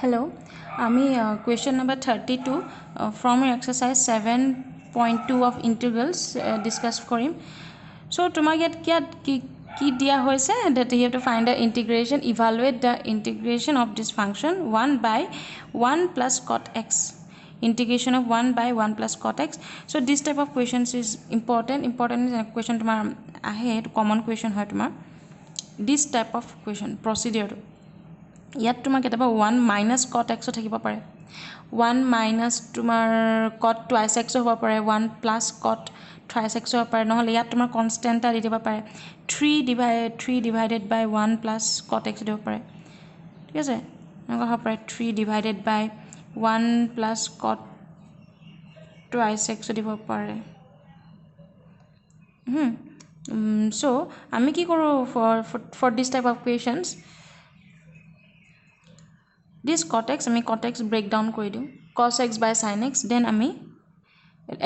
Hello, question number 32 from your exercise 7.2 of integrals discuss korim. So tomorrow get ki dia hoise that you have to find the integration, evaluate the integration of this function 1 by 1 plus cot x. Integration of 1 by 1 plus cot x. So this type of questions is important is a question tomorrow ahead common question hai tomorrow. This type of question procedure ইয়াত তোমাৰ কেতিয়াবা 1 minus cot x থাকিব পাৰে 1 minus তোমাৰ cot twice x হ'ব পাৰে 1 plus cot thrice x হ'ব পাৰে নহলে ইয়াত তোমাৰ কনষ্টেন্ট এটা দি দিব পাৰে 3 ডিভাইডেড বাই 1 প্লাছ cot x দিব পাৰে ঠিক আছে এনেকুৱা হ'ব পাৰে 3 ডিভাইডেড বাই 1 প্লাছ cot twice x দিব পাৰে so আমি কি কৰো for this type of questions this cot x আমি cot x break down কৰি দিও cos x by sin x then আমি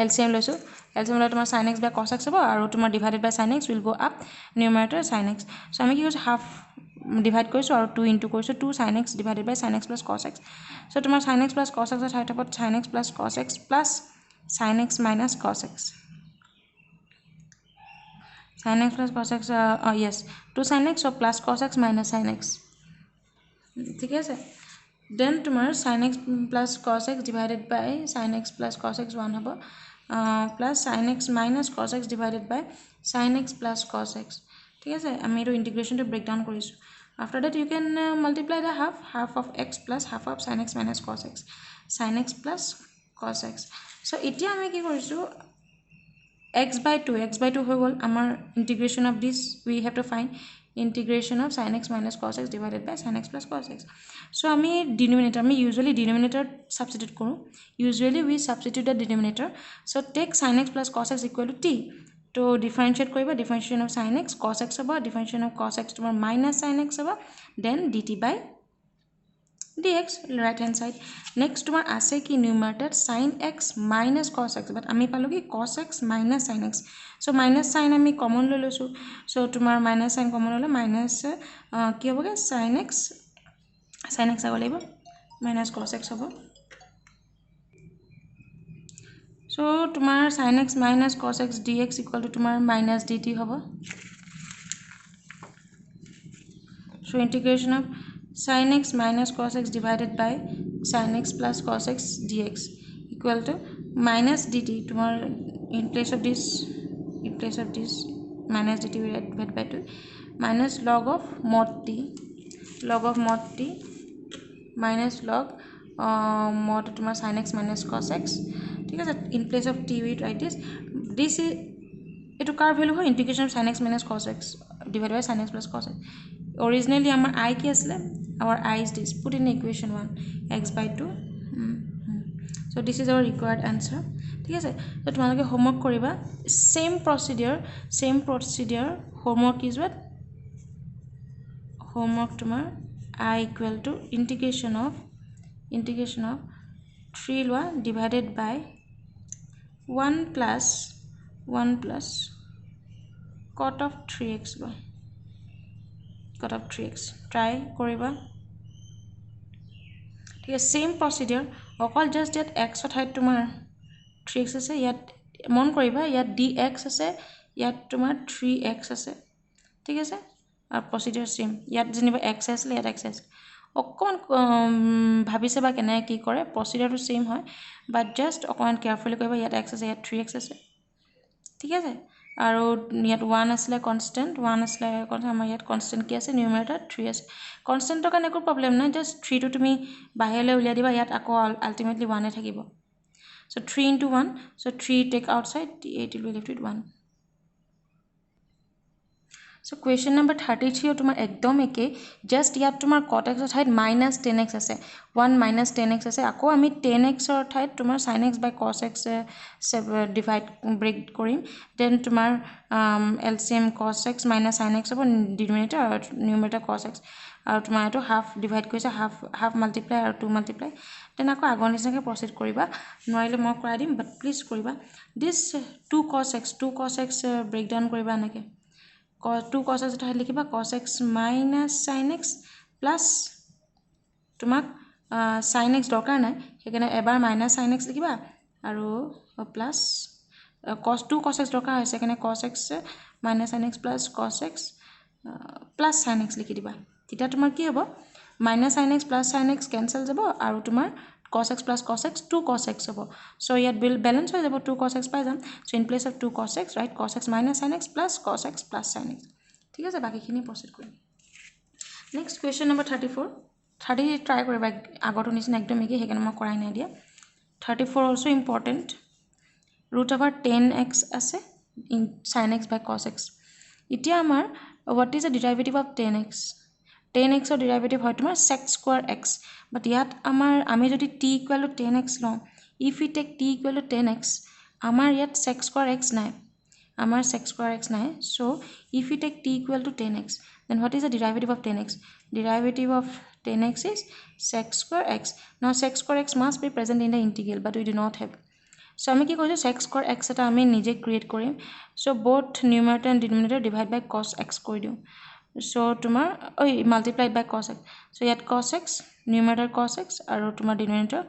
LCM লৈছো LCM লৈ তোমাৰ sin x by cos x হ'ব আৰু তোমাৰ divided by sin x will go up numerator sin x so আমি কি কৰিছো half divide কৰিছো আৰু 2 into কৰিছো 2 sin x divided by sin x plus cos x so তোমাৰ sin x plus cos x ৰ ঠাইত হ'ব sin x plus cos x plus sin x minus cos x sin x plus cos x yes 2 sin x so plus cos x minus sin x ঠিক আছে then tomar sin x plus cos x divided by sin x plus cos x 1 hobo plus sin x minus cos x divided by sin x plus cos x ঠিক আছে আমি এটো integration to break down কৰিছো after that you can multiply the half of x plus half of sin x minus cos x sin x plus cos x so এতিয়া আমি কি কৰিছো x by 2 হৈ গল আমাৰ integration of this we have to find integration of sin x minus cos x divided by sin x plus cos x so ami denominator ami usually denominator substitute koru usually we substitute the denominator so take sin x plus cos x equal to t to differentiate koriba differentiation of sin x cos x hobo differentiation of cos x tomar minus sin x hobo then dt by dx right hand side next tomar ase ki numerator sin x minus cos x but ami palo ki cos x minus sin x so minus sin ami common lo losu so tomar minus sin common hole minus ki hoboge sin x agolebo minus cos x hobo so tomar sin x minus cos x dx equal to tomar minus dt hobo so integration of sin x minus cos x divided by sin x plus cos x dx equal to minus dt tomar in place of this minus dt we write by 2 minus log of mod t minus log mod tomar sin x minus cos x ठीक है in place of t we write this is eto car value ho integration of sin x minus cos x divided by sin x plus cos x originally our I ki asle our I is this put in equation 1 x by 2 so this is our required answer ঠিক আছে তো তোমালোকে homework কৰিবা same procedure homework is what homework tomar I equal to integration of 3 loa divided by 1 plus cot of 3x by cot of 3x try koriba ঠিক আছে same procedure অকল just that x ঠাইত তোমাৰ 3x আছে ইয়াত মন কৰিবা ইয়াত dx আছে ইয়াত তোমাৰ 3x আছে ঠিক আছে আৰু procedure same ইয়াত যেনিবা x আছে ইয়াত x আছে অকন ভাবিছে বা কেনে কি কৰে procedure to same হয় but just অকন carefully কৰিবা ইয়াত x আছে ইয়াত 3x আছে ঠিক আছে আৰু ইয়াত 1 আসলে constant আমাৰ ইয়াত constant কি আছে numerator 3 আছে constant ৰ কাৰণে একো problem নাই just 3 টো তুমি বাহিৰলৈ উলিয়াই দিবা ইয়াত আকৌ ultimately 1 এ থাকিব so 3 into 1 so 3 take outside 8 will be left with 1 so question number 33 tomar ekdom eke just yat tomar cot x or thait minus 10x ase 1 minus 10x ase ako ami 10x or thait tomar sin x by cos x divide break korim then tomar LCM cos x minus sin x hobo denominator or numerator cos x আৰু তোমাৰ এটো half divide কৰিছে half multiply আৰু 2 multiply then আকৌ আগৰ নিচিনাকৈ proceed কৰিবা নোৱাৰিলে মই কৰাই দিম but please কৰিবা this 2 cos x break down কৰিবা এনেকৈ 2 cos x লিখিবা cos x minus sin x plus তোমাক sin x দৰকাৰ নাই সেইকাৰণে এবাৰ মাইনাছ sin x লিখিবা আৰু প্লাছ cos 2 cos x দৰকাৰ হৈছে সেইকাৰণে cos x minus sin x plus cos x plus sin x লিখি দিবা তেতিয়া তোমাৰ কি হ'ব minus sin x plus sin x cancel যাব আৰু তোমাৰ cos x plus cos x 2 cos x হ'ব so ইয়াত বেলেঞ্চ হৈ যাব 2 cos x পাই যাম so in place of 2 cos x right cos x minus sin x plus cos x plus sin x ঠিক আছে বাকিখিনি প্ৰসিড কৰিম নেক্সট কুৱেশ্যন নম্বৰ 34 30 ট্ৰাই কৰিবা আগৰটো নিচিনা একদম একে সেইকাৰণে মই কৰাই নাই দিয়া 34 also important root over 10x আছে in sin x by cos x এতিয়া আমাৰ what is the derivative of 10x 10x or derivative হয় তোমাৰ sec square x but ইয়াত আমাৰ আমি যদি t equal to 10x লওঁ if we take t equal to 10x আমাৰ ইয়াত sec square x নাই আমাৰ sec square x নাই so if we take t equal to 10x then what is the derivative of 10x derivative of 10x is sec square x now sec square x must be present in the integral but we do not have so আমি কি কৰিছো sec square x এটা আমি নিজে create কৰিম so both numerator and denominator divide by cos x কৰি দিও so তোমাৰ multiplied by cos x so yet cos x numerator cos x আৰু তোমাৰ denominator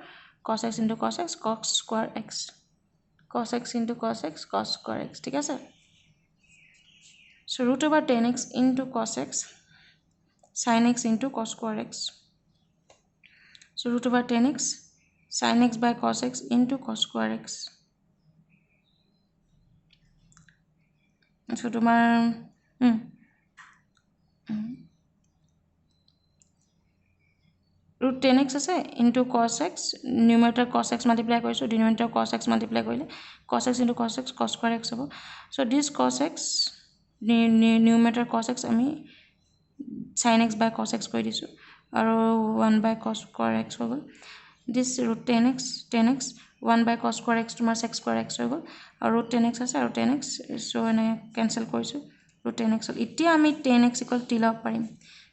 cos x into cos x cos square x cos x into cos x cos square x ঠিক আছে so root over 10x into cos x sin x into cos square x so root over 10x sin x by cos x into cos square x so তোমাৰ root 10x আছে into cos x numerator cos x multiply কৰিছো denominator cos x multiply কৰিলে cos x into cos x cos square x হ'ব so this cos x numerator cos x আমি sin x by cos x কৰি দিছো আৰু 1 by cos square x হৈ গ'ল this root 10x 1 by cos square x তোমাৰ sec square x হৈ গ'ল আৰু root 10x আছে আৰু 10x so এনে কেনসেল কৰিছো root 10x এতিয়া আমি 10x t লব পাৰিম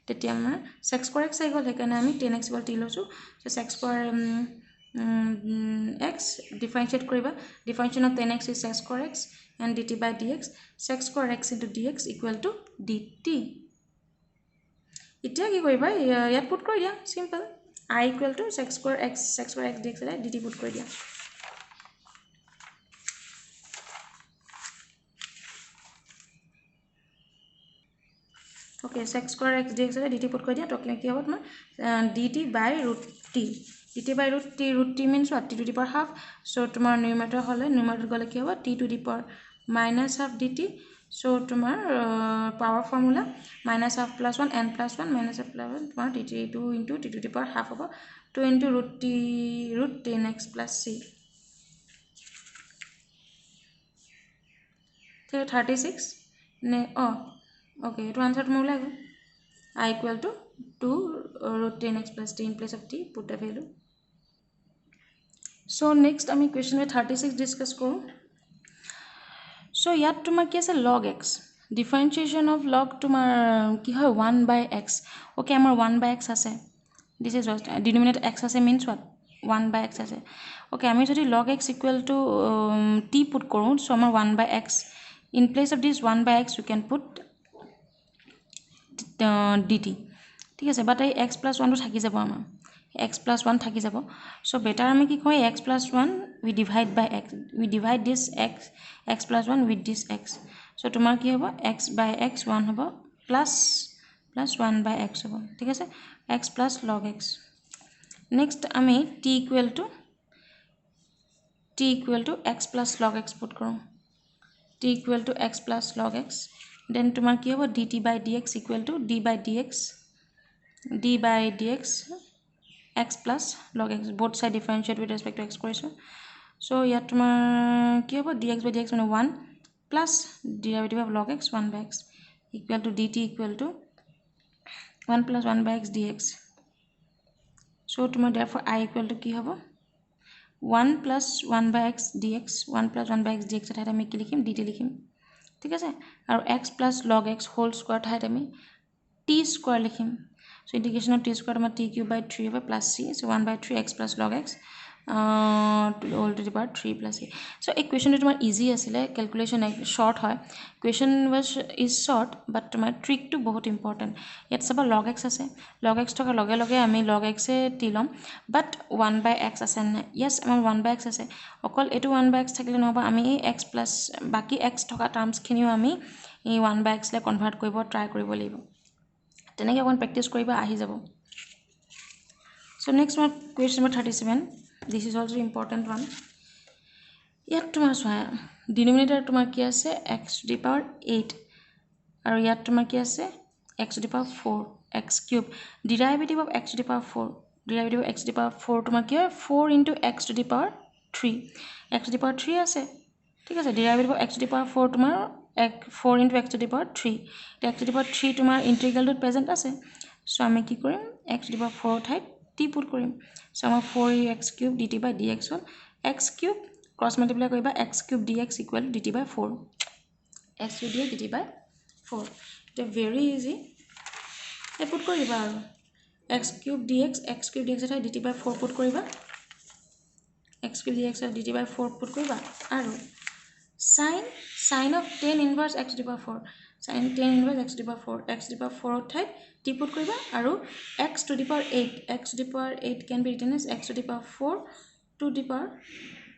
তেতিয়া আমাৰ sec square x হৈ গ'ল সেইকাৰণে আমি 10x t লৈছো so sec square x differentiate কৰিবা differentiation of 10x is sec square x and dt by dx sec square x into dx equal to dt এতিয়া কি কৰিবা ইয়াত পুট কৰি দিয়া simple I equal to sec square x dx dt put কৰি দিয়া okay sec square x dx dt put কৰি দিয়া তকলে কি হ'ব তোমাৰ dt by root t means what t to the power half so তোমাৰ numerator হলে numerator গলে কি হ'ব t to the power minus half dt so তোমাৰ power formula minus half plus 1 n plus 1 minus half plus 1 তোমাৰ dt 2 into t to the power half হ'ব 2 into root 10x plus c so 36 ne okay to answer tomorrow like I equal to 2 root 10x plus t in place of t put the value so next ami question 36 discuss koru so yat tumar ki ase log x differentiation of log tumar ki hoy 1 by x okay amar 1 by x ase this is just denominator x ase means what 1 by x ase okay ami jodi log x equal to t put koru so amar 1 by x in place of this 1 by x you can put dt ঠিক আছে বাট এই x + 1 টো থাকি যাব আমাৰ x + 1 থাকি যাব so better আমি কি কয় x + 1 we divide by x we divide this x + 1 with this x so তোমাৰ কি হ'ব x by x 1 হ'ব plus 1 by x হ'ব ঠিক আছে x plus log x next আমি t equal to x plus log x put কৰো t equal to x plus log x then tomar ki hobo dt by dx equal to d by dx x plus log x both side differentiate with respect to x korisu so yat tomar ki hobo dx by dx মানে 1 plus derivative of log x 1 by x equal to dt equal to 1 plus 1 by x dx so tomar therefore I equal to ki hobo 1 plus 1 by x dx 1 plus 1 by x dx এটা আমি কি লিখিম dt লিখিম ঠিক আছে আৰু x plus log x whole square ঠাইত আমি t square লিখিম so integration of t square আমাৰ t cube by 3 হবে plus c so 1 by 3 x plus log x whole to the power 3 plus a so' এই কুৱেশ্যনটো তোমাৰ easy আছিলে calculation short হয় question was is short but তোমাৰ ট্ৰিকটো বহুত ইম্পৰ্টেণ্ট ইয়াত চাবা লগ এক্স আছে লগ এক্স থকাৰ লগে লগে আমি লগ এক্সে টি ল'ম বাট 1/x আছে নে য়েছ আমাৰ 1/x আছে অকল এইটো 1/x থাকিলে নহ'ব আমি এই এক্স প্লাছ বাকী এক্স থকা টাৰ্মছখিনিও আমি এই 1/x লৈ কনভাৰ্ট কৰিব ট্ৰাই কৰিব লাগিব তেনেকৈ অকণ প্ৰেক্টিছ কৰিবা আহি যাব চ' নেক্সট মই question number 37 this is also' important one ইয়াত তোমাৰ চোৱা ডিনমিনেটাৰ তোমাৰ কি আছে এক্স টু দি পাৱাৰ 8 আৰু ইয়াত তোমাৰ কি আছে x to the power 4 x cube derivative of x to the power 4 derivative of x to the power 4 তোমাৰ কি হয় 4 into x to the power 3 x to the power 3 আছে ঠিক আছে derivative of x to the power 4 তোমাৰ 4 into x to the power 3 x to the power 3 তোমাৰ ইণ্টিগ্ৰেলটোত present আছে চ' আমি কি কৰিম এক্স টু দি পাৱাৰ 4 ঠাইত টি পুট কৰিম চ' আমাৰ 4x cube d t by d x হ'ল এক্স কিউব ক্ৰছ মাল্টিপ্লাই কৰিবা x cube d x equal d t by 4 x cube d x d t by 4 এটা very easy এই put কৰিবা আৰু x cube d x এটা d t by 4 put কৰিবা x cube d x d t by 4 put কৰিবা আৰু sine of tan inverse x to the power 4 sine tan inverse x to the power 4 x to the power 4 ঠাইত t put কৰিবা আৰু x to the power 8 can be written as x to the power 4 to the power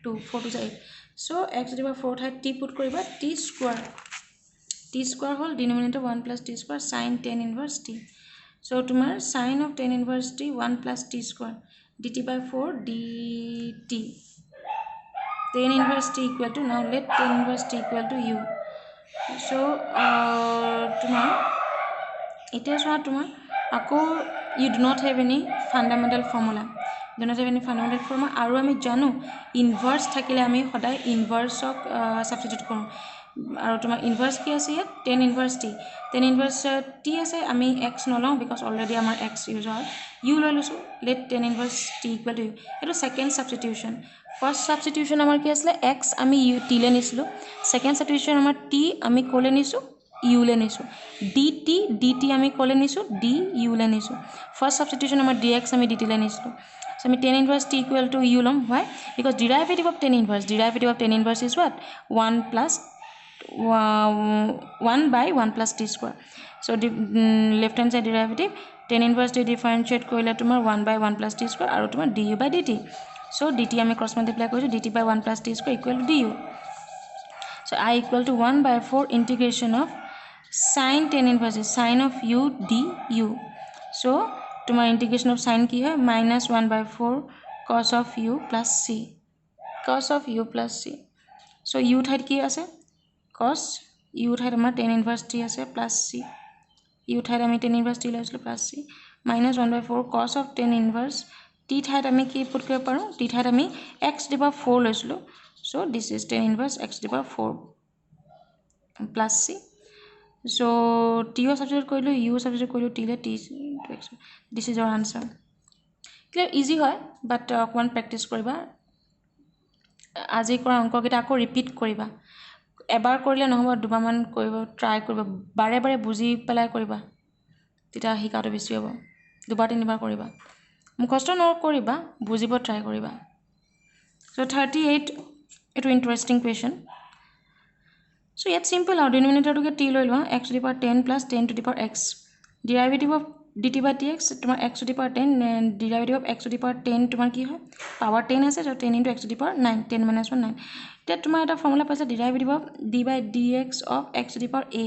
2 4 to 8 so' x to the power 4 ঠাইত t put কৰিবা t square হ'ল denominator 1 plus t square sine tan inverse t so' তোমাৰ sine of tan inverse t 1 plus t square d t by 4 d t tan inverse t equal to now let tan inverse t equal to u so তোমাৰ এতিয়া চোৱা তোমাৰ আকৌ you do not have any fundamental formula আৰু আমি জানো ইনভাৰ্স থাকিলে আমি সদায় ইনভাৰ্সক সাবস্টিটিউট কৰোঁ আৰু তোমাৰ ইনভাৰ্স কি আছে ইয়াত tan inverse t আছে আমি x নলওঁ বিকজ অলৰেডি আমাৰ x ইউজ হয় u লৈ লৈছোঁ let tan inverse t equal to u এইটো সেকেন্ড সাবস্টিটিউশন ফাৰ্স্ট সাবস্টিটিউশন আমাৰ কি আছিলে x আমি u t লে নিছিলোঁ সেকেন্ড সাবস্টিটিউশন আমাৰ t আমি ক'লে নিছোঁ u লে নিছোঁ dt আমি ক'লে নিছোঁ d u লে নিছোঁ ফাৰ্স্ট সাবস্টিটিউশন আমাৰ dx আমি dt লে নিছিলোঁ so আমি tan inverse t equal to u ল'ম why because derivative of tan inverse is what 1 plus 1 by 1 plus t square so left hand side derivative tan inverse t differentiate কৰিলে তোমাৰ 1 by 1 plus t square আৰু তোমাৰ du by dt so dt আমি cross multiply কৰিছোঁ dt by 1 plus t square equal to du so I equal to 1 by 4 integration of sin tan inverse sin of u du so তোমাৰ integration of sin কি হয় minus 1 by 4 cos of u plus c so u ঠাইত কি আছে cos u ঠাইত আমাৰ tan inverse t আছে plus c u ঠাইত আমি tan inverse t লৈছিলোঁ plus c minus 1 by 4 cos of tan inverse t ঠাইত আমি কি পুট কৰিব পাৰোঁ t ঠাইত আমি x to the power 4 লৈছিলোঁ so this is tan inverse x to the power 4 plus c so t O substitute কৰিলোঁ u substitute কৰিলোঁ t লে t into x this is our answer clear easy হয় but অকমান practice কৰিবা আজি কৰা অংককেইটা আকৌ ৰিপিট কৰিবা এবাৰ কৰিলে নহ'ব দুবাৰমান কৰিব ট্ৰাই কৰিবা বাৰে বাৰে বুজি পেলাই কৰিবা তেতিয়া শিকাটো বেছি হ'ব দুবাৰ তিনিবাৰ কৰিবা মুখস্থ নকৰিবা বুজিব ট্ৰাই কৰিবা so 38 এইটো ইণ্টাৰেষ্টিং কুৱেশ্যন so ইয়াত চিম্পল আৰু ডিনমিনেটৰটোকে t লৈ লোৱা x to the power 10 plus 10 to the power x derivative of dt by dx তোমাৰ x to the power 10 derivative of x to the power 10 তোমাৰ কি হয় পাৱাৰ 10 আছে so 10 into x to the power 9 10 minus 1 9 এতিয়া তোমাৰ এটা formula পাইছা derivative of d by dx of x to the power a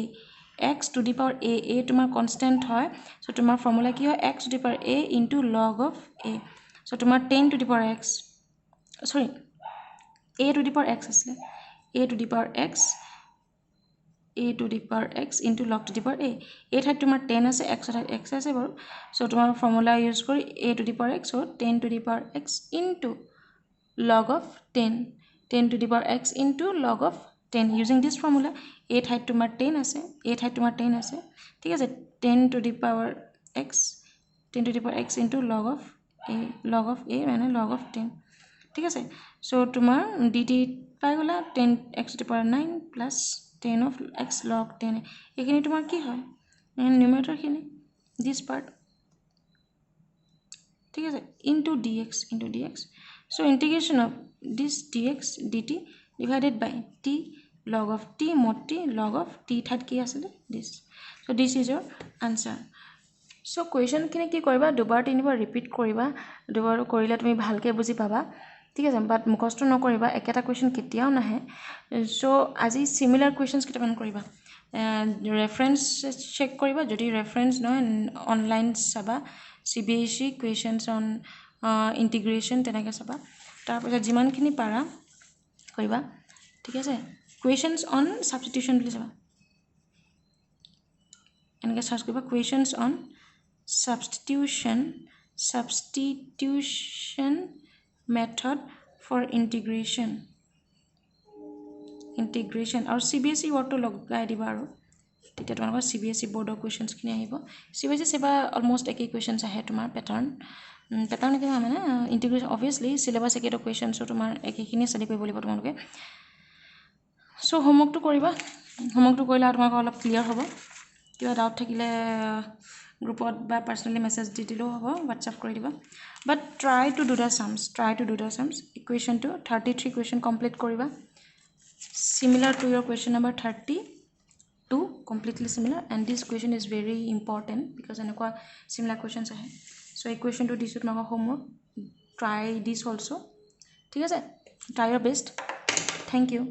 x to the power a তোমাৰ constant হয় so তোমাৰ ফৰ্মুলা কি হয় x to the power a into log of a so তোমাৰ 10 to the power x sorry a to the power x আছিলে a to the power x into log to the power a ঠাইত তোমাৰ 10 আছে x ঠাইত x আছে বাৰু so তোমাৰ formula use কৰি a to the power x so 10 to the power x into log of 10 to the power x into log of 10 using this formula a ঠাইত তোমাৰ 10 আছে ঠিক আছে 10 to the power x into log of a মানে log of 10 ঠিক আছে so তোমাৰ dt পাই গলা 10 x to the power 9 plus 10 of x log 10 এইখিনি তোমাৰ কি হয় নিউমেৰেটৰখিনি this part ঠিক আছে into dx so integration of this dx dt divided by t log of t mod t log of t ঠাইত কি আছিল this so this is your answer so question খিনি কি কৰিবা দুবাৰ তিনিবাৰ ৰিপিট কৰিবা দুবাৰ কৰিলে তুমি ভালকে বুজি পাবা ঠিক আছে বাট মুখস্থ নকৰিবা একেটা question কেতিয়াও নাহে so আজি similar questions কেইটামান কৰিবা ৰেফাৰেন্স চেক কৰিবা যদি ৰেফাৰেন্স নহয় অনলাইন চাবা CBSE questions on integration তেনেকৈ চাবা তাৰপিছত যিমানখিনি পাৰা কৰিবা ঠিক আছে questions on substitution বুলি চাবা এনেকৈ সাৰ্চ কৰিবা questions on substitution method for integration আৰু CBSE ৱৰ্ডটো লগাই দিবা আৰু তেতিয়া তোমালোকৰ CBSE বোৰ্ডৰ কুৱেশ্যনছখিনি আহিব CBSE সেবা অলমোষ্ট একেই কুৱেশ্যনছ আহে তোমাৰ পেটাৰ্ণ একে মানে ইণ্টিগ্ৰেশ্যন অবভিয়াছলি চিলেবাছ একেইটো কুৱেশ্যনছো তোমাৰ একেখিনি ষ্টাডি কৰিব লাগিব তোমালোকে চ' হোমৱৰ্কটো কৰিবা হোমৱৰ্কটো কৰিলে আৰু তোমালোকৰ অলপ ক্লিয়াৰ হ'ব কিবা ডাউট থাকিলে গ্ৰুপত বা পাৰ্চনেলি মেছেজ দি দিলেও হ'ব হোৱাটছআপ কৰি দিবা but try to do the sums ইকুৱেশ্যনটো 33 কুৱেশ্যন কমপ্লিট কৰিবা similar to your question number 32 completely similar and this question is very important because enakwa similar questions ahe so equation to this my homework try this also ঠিক আছে try your best thank you